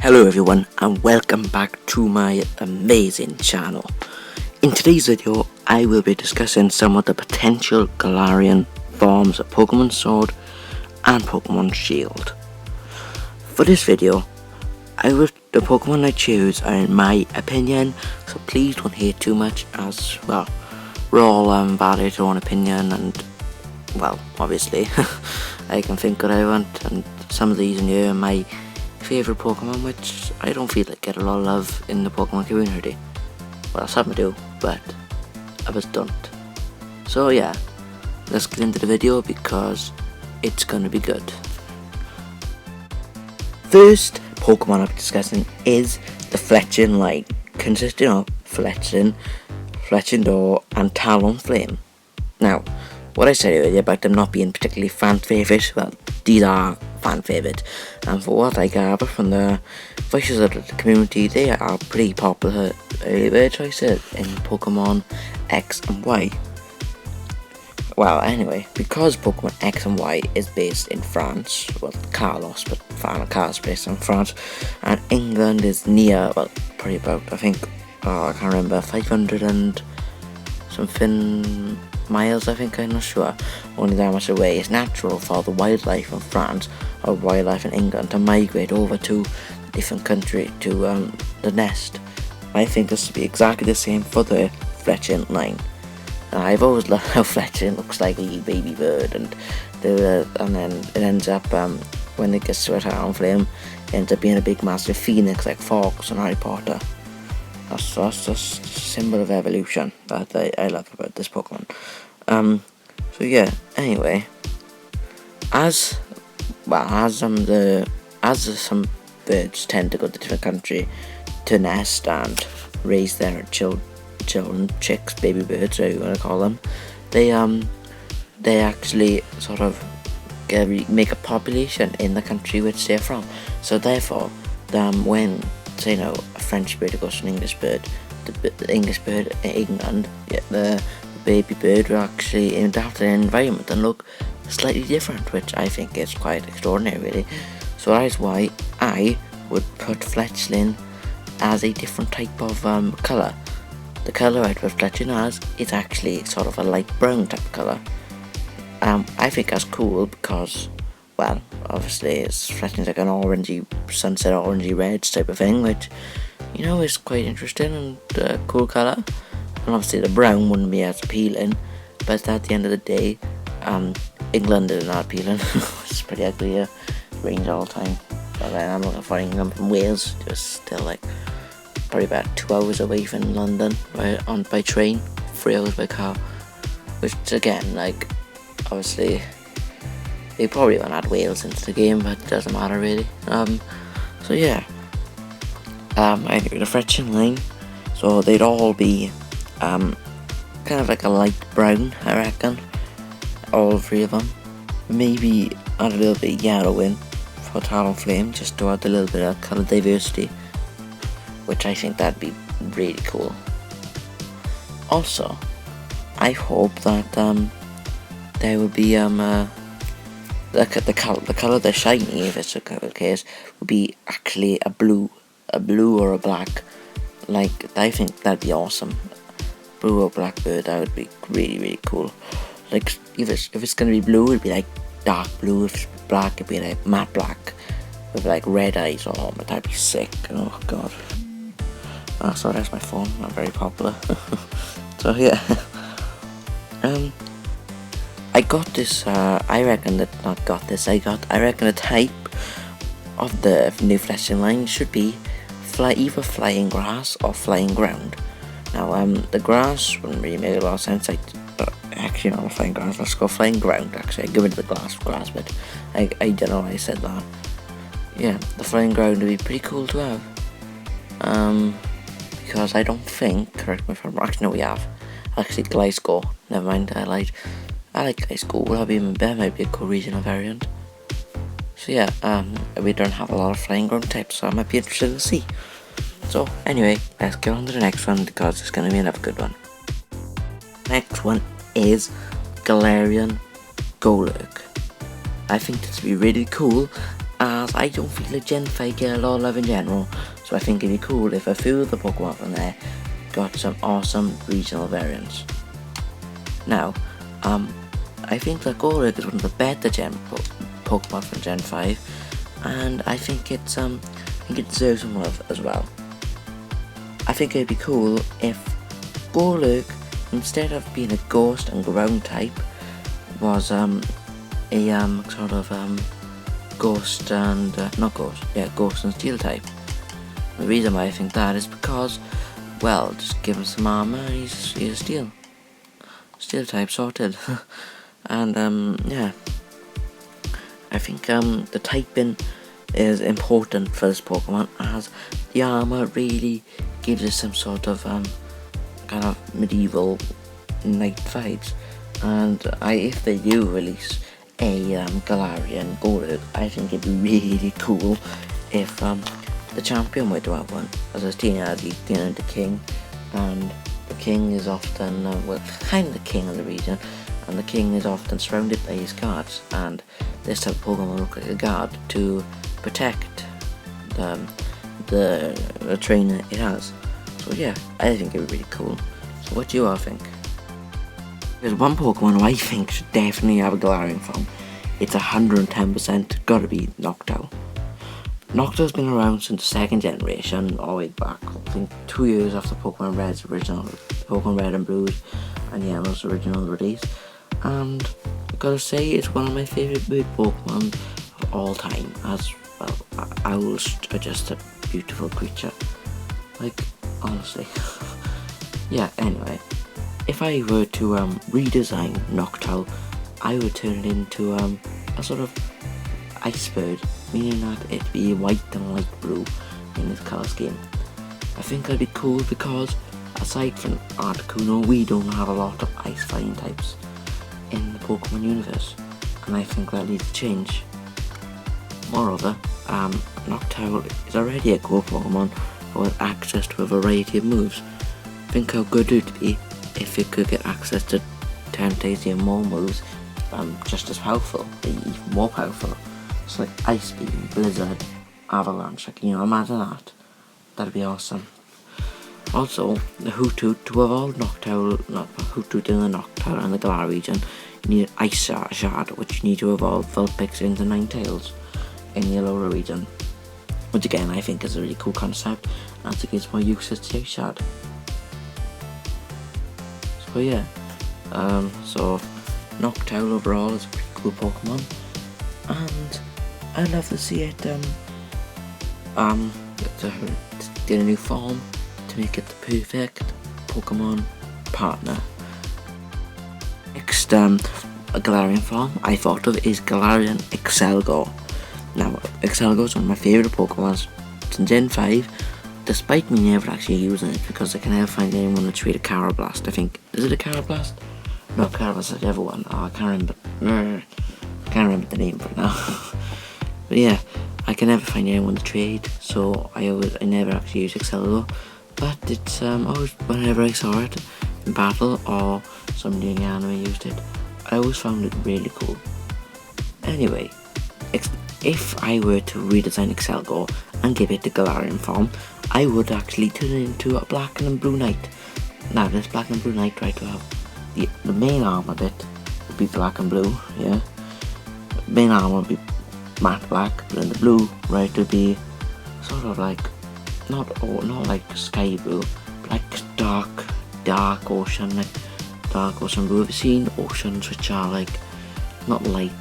Hello everyone and welcome back to my amazing channel. In today's video I will be discussing some of the potential Galarian forms of Pokémon Sword and Pokémon Shield. For this video, the Pokémon I choose are in my opinion, so please don't hate too much, as well we're all valid to our own opinion, and well obviously I can think what I want, and some of these in here are my favourite Pokemon, which I don't feel like get a lot of love in the Pokemon community. Well, some do, but others don't. So yeah, let's get into the video because it's gonna be good. First Pokemon I'll be discussing is the Fletchling line, consisting of Fletchling, Fletchling and Talonflame. Now, what I said earlier about them not being particularly fan favourite, well, these are fan favourite, and for what I gather from the voices of the community, they are pretty popular early bird choices in Pokemon X and Y. Well, anyway, because Pokemon X and Y is based in France, well, Carlos, but Final Carlos based in France, and England is near, well, probably about, I think, I can't remember, 500 and something miles, I think, I'm not sure, only that much away. It's natural for the wildlife in France or wildlife in England to migrate over to a different country to the nest. I think this will be exactly the same for the Fletchling line. I've always loved how Fletchling looks like a baby bird, and then it ends up, when it gets to a Talonflame, it ends up being a big massive phoenix like Fox and Harry Potter. That's just a symbol of evolution that I love about this Pokemon. So yeah, anyway, as some birds tend to go to a different country to nest and raise their children, chicks, baby birds, whatever you want to call them, they actually sort of make a population in the country which they're from. So therefore, when, say now, a French bird goes to an English bird, the English bird in England, the baby bird will actually adapt to their environment and look slightly different, which I think is quite extraordinary, really. So that is why I would put Fletchling as a different type of colour. The colour I put Fletchling as is actually sort of a light brown type of colour. I think that's cool because, well, obviously it's Fletchling's like an orangey, sunset orangey red type of thing, which, you know, is quite interesting and a cool colour. And obviously the brown wouldn't be as appealing, but at the end of the day, England is not appealing. It's pretty ugly here, it rains all the time. But then I'm looking for England from Wales, just still like probably about 2 hours away from London, by train, 3 hours by car, which again, like, obviously they probably won't add Wales into the game, but it doesn't matter really. So yeah, anyway, the Fletchling line, so they'd all be kind of like a light brown, I reckon, all three of them. Maybe add a little bit of yellow in for Talonflame, just to add a little bit of colour diversity, which I think that'd be really cool. Also, I hope that there will be the colour they're shiny, if it's a case, would be actually a blue or a black. Like, I think that'd be awesome. Blue or black bird, that would be really, really cool. Like, if it's gonna be blue, it'd be like dark blue. If it's black, it'd be like matte black with like red eyes. Oh, but that'd be sick. Oh god. So that's my phone. Not very popular. So yeah. I got this. I reckon the type of the new Fletchling line should be either flying grass or flying ground. Now, the grass wouldn't really make a lot of sense. Actually, not flying grass. Let's go flying ground. Actually, I give it the grass bit. I don't know why I said that. Yeah, the flying ground would be pretty cool to have. Because I don't think, correct me if I'm wrong. Actually, no, we have. Actually, Gliscor. Never mind. I like Gliscor. That might be a cool regional variant. So yeah, we don't have a lot of flying ground types, so I might be interested to see. So anyway, let's get on to the next one because it's going to be another good one. Next one is Galarian Golurk. I think this would be really cool, as because I don't feel like Gen 5 get a lot of love in general, so I think it'd be cool if a few of the Pokemon from there got some awesome regional variants. Now, I think that Golurk is one of the better Pokemon from Gen 5, and I think it deserves some love as well. I think it'd be cool if Golurk, instead of being a ghost and ground type, was sort of ghost and ghost and steel type. The reason why I think that is because, well, just give him some armor and he's a steel type sorted. And yeah, I think the typing is important for this Pokemon, as the armor really gives us some sort of kind of medieval knight vibes. And if they do release a Galarian Golurk, I think it'd be really cool if the champion were to have one. As I was saying, he's the king, and the king is often kind of the king of the region, and the king is often surrounded by his guards, and this type of Pokemon look like a guard to protect the trainer it has. So yeah, I think it'd be really cool. So what do you all think? There's one Pokemon who I think should definitely have a Galarian form. It's 110% gotta be Noctowl. Noctowl's been around since the 2nd generation, all the way back, I think 2 years after Pokemon Red's original, Pokemon Red and Blue's and Yellow's original release. And I gotta say, it's one of my favourite bird Pokemon of all time, as well. Owls are just a beautiful creature. Like, honestly. Yeah, anyway. If I were to redesign Noctowl, I would turn it into a sort of ice bird, meaning that it'd be white and light blue in its colour scheme. I think that'd be cool because, aside from Articuno, we don't have a lot of ice fighting types in the Pokemon universe, and I think that needs to change. Moreover, Noctowl is already a cool Pokemon with access to a variety of moves. Think how good it would be if it could get access to 10 times even more moves, just as powerful, even more powerful. So like Ice Beam, Blizzard, Avalanche, like, imagine that. That'd be awesome. Also, the Hoothoot, to evolve Noctowl, not Hoothoot in the Noctowl and the Galar region, you need an Ice Shard, which you need to evolve Vulpix into Ninetales in the Alola region. Which again, I think is a really cool concept, and it gives more uses to Ice Shard. So yeah, so Noctowl overall is a pretty cool Pokemon, and I'd love to see it to get a new form to make it the perfect Pokemon partner. Next, a Galarian form I thought of is Galarian Excelgor. Now, Excelgor is one of my favourite Pokemon since Gen 5, despite me never actually using it because I can never find anyone to trade a Carablast. I think, is it a Carablast? No, Carablast is the other one. Oh, I can't remember the name right now. But yeah, I can never find anyone to trade, so I never actually use Excelgor. But it's always, whenever I saw it in battle or somebody in the anime used it, I always found it really cool. Anyway, if I were to redesign Excelgor and give it the Galarian form, I would actually turn it into a black and blue knight. Now this black and blue knight, right, to have the main armor bit would be black and blue, yeah. The main armor would be matte black, but then the blue, right, would be sort of like not like sky blue, but like dark ocean blue. Have you seen oceans which are like not light,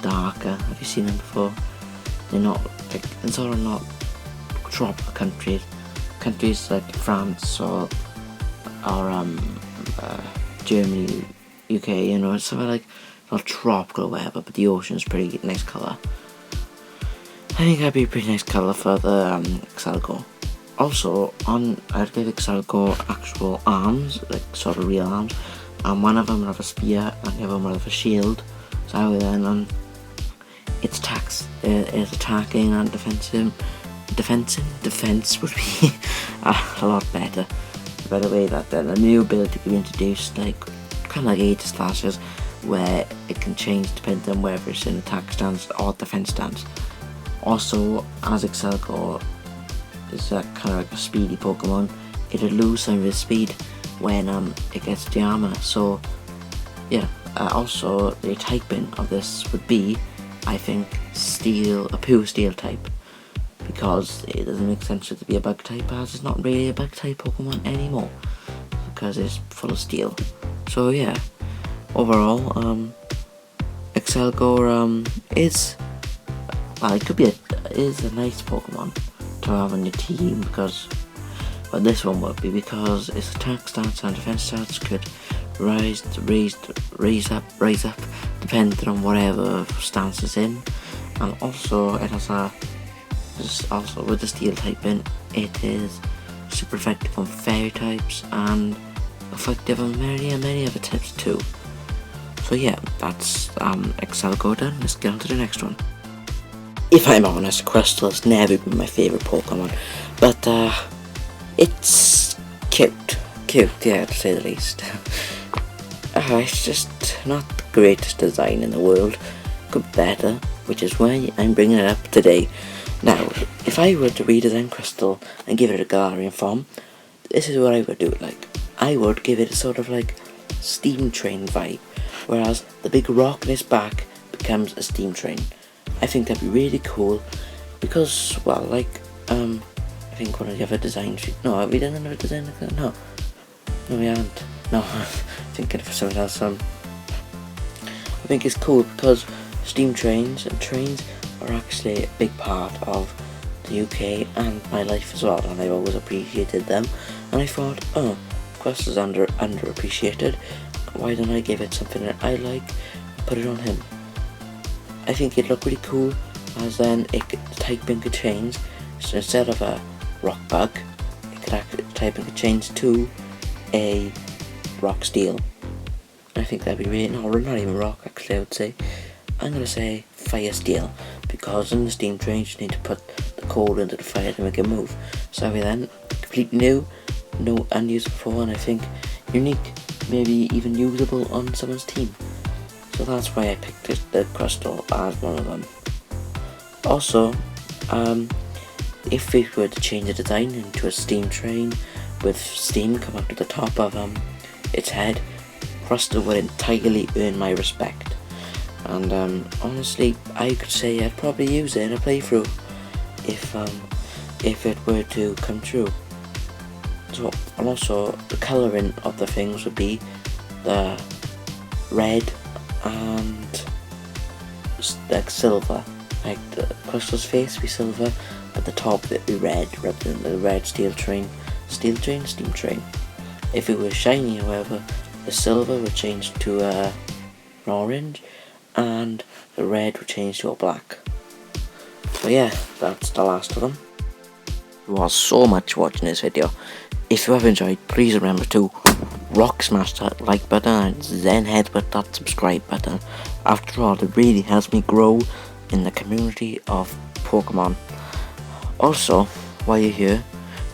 darker? Have you seen them before? They're not like, and sort of not tropical countries like France or Germany, UK, it's sort of like not tropical or whatever, but the ocean's pretty nice colour. I think that'd be a pretty nice colour for the Excelgor. Also, I'd give Excelgor actual arms, like sort of real arms, and one of them would have a spear and the other one would have a shield. So then its attacking and defense would be a lot better. By the way, that then a new ability could be introduced, like kind of like Aegis Slashes, where it can change depending on whether it's in attack stance or defense stance. Also, as Excelgor is kind of like a speedy Pokemon, it'll lose some of its speed when it gets the armor. So yeah, also the typing of this would be, I think, steel, a pure steel type, because it doesn't make sense for it to be a bug type, as it's not really a bug type Pokemon anymore because it's full of steel. So yeah, overall, Excelgor is, well, it could be is a nice Pokemon to have on your team, because, but this one would be because its attack stats and defense stats could raise up depending on whatever stance it's in. And also it has also with the steel typing, it is super effective on fairy types and effective on many other types too. So yeah, that's Excelgor done. Let's get on to the next one. If I'm honest, Crystal has never been my favourite Pokemon, but it's cute, yeah, to say the least. It's just not the greatest design in the world, could be better, which is why I'm bringing it up today. Now, if I were to redesign Crystal and give it a Galarian form, this is what I would do it like. I would give it a sort of like steam train vibe, whereas the big rock in its back becomes a steam train. I think that'd be really cool, because, well, like, I think one of the other designs, no, have we done another design like that? No, we haven't. No, I'm thinking of something else. I think it's cool because steam trains and trains are actually a big part of the UK and my life as well, and I've always appreciated them. And I thought, oh, Quest is underappreciated. Why don't I give it something that I like and put it on him? I think it'd look really cool, as then the typing could change. So instead of a rock bug, the typing could change to a rock steel. I think that'd be really, no, not even rock actually, I would say. I'm gonna say fire steel, because in the steam trains you need to put the coal into the fire to make it move. So that'd be then completely new, no unused before, and I think unique, maybe even usable on someone's team. So that's why I picked the Crystal as one of them. Also, if we were to change the design into a steam train with steam come up to the top of its head, Crystal would entirely earn my respect. And honestly, I could say I'd probably use it in a playthrough if it were to come true. So, and also the colouring of the things would be the red and like silver. Like the Crystal's face would be silver, but the top would be red, representing the red steam train. If it was shiny, however, the silver would change to an orange, and the red would change to a black. So yeah, that's the last of them. It was so much watching this video. If you have enjoyed, please remember to rock smash that like button and then headbutt that subscribe button. After all, it really helps me grow in the community of Pokemon. Also, while you're here,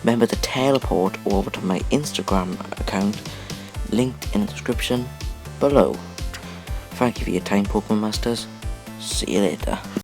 remember to teleport over to my Instagram account, linked in the description below. Thank you for your time, Pokemon Masters. See you later.